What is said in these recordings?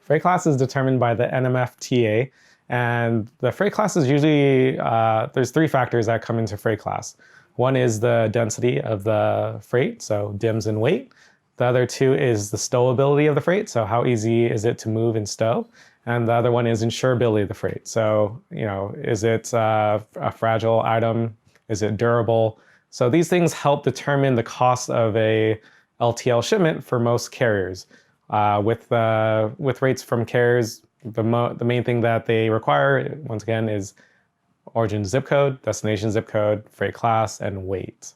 Freight class is determined by the NMFTA, and the freight class is usually, there's three factors that come into freight class. One is the density of the freight, so DIMS and weight. The other two is the stowability of the freight, so how easy is it to move and stow. And the other one is insurability of the freight. So, is it a fragile item? Is it durable? So these things help determine the cost of a LTL shipment for most carriers. With rates from carriers, the main thing that they require, once again, is origin zip code, destination zip code, freight class, and weight.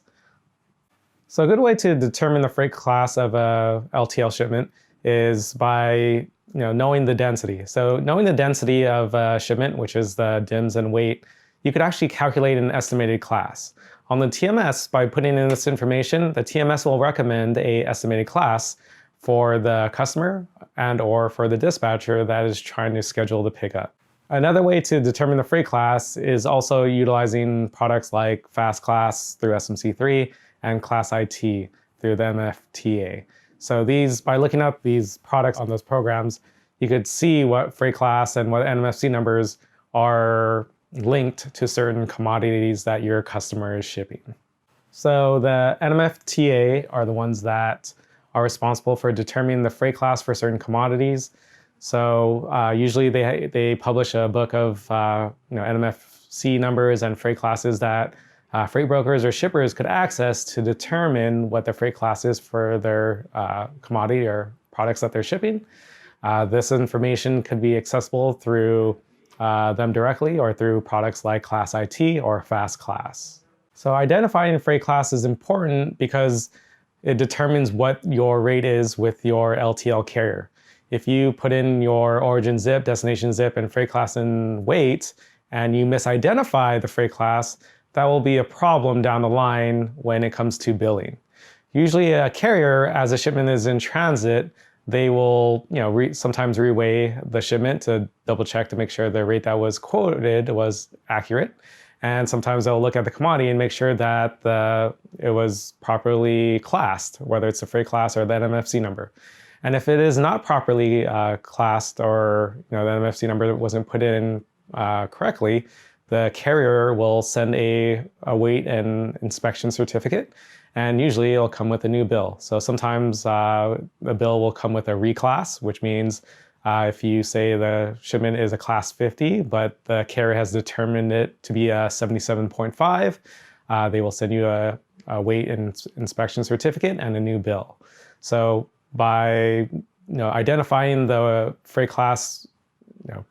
So a good way to determine the freight class of a LTL shipment is by knowing the density. So knowing the density of a shipment, which is the DIMS and weight, you could actually calculate an estimated class. On the TMS, by putting in this information, the TMS will recommend a estimated class for the customer and or for the dispatcher that is trying to schedule the pickup. Another way to determine the freight class is also utilizing products like Fast Class through SMC3 and Class IT through the NMFTA. So by looking up these products on those programs, you could see what freight class and what NMFC numbers are linked to certain commodities that your customer is shipping. So the NMFTA are the ones that are responsible for determining the freight class for certain commodities. So usually they publish a book of NMFC numbers and freight classes that freight brokers or shippers could access to determine what the freight class is for their commodity or products that they're shipping. This information could be accessible through them directly or through products like Class IT or Fast Class. So identifying freight class is important because it determines what your rate is with your LTL carrier. If you put in your origin zip, destination zip, and freight class and weight, and you misidentify the freight class, that will be a problem down the line when it comes to billing. Usually a carrier, as a shipment is in transit, they will sometimes reweigh the shipment to double check to make sure the rate that was quoted was accurate. And sometimes they'll look at the commodity and make sure that it was properly classed, whether it's the freight class or the NMFC number. And if it is not properly classed or the NMFC number wasn't put in correctly, the carrier will send a weight and inspection certificate, and usually it'll come with a new bill. So sometimes the bill will come with a reclass, which means if you say the shipment is a class 50, but the carrier has determined it to be a 77.5, they will send you a weight and inspection certificate and a new bill. So by identifying the freight class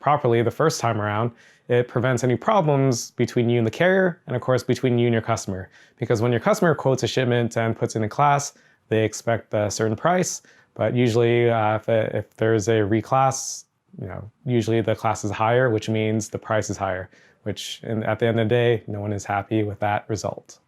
properly the first time around, it prevents any problems between you and the carrier, and of course between you and your customer. Because when your customer quotes a shipment and puts in a class, they expect a certain price. But usually if there's a reclass, usually the class is higher, which means the price is higher, which at the end of the day, no one is happy with that result.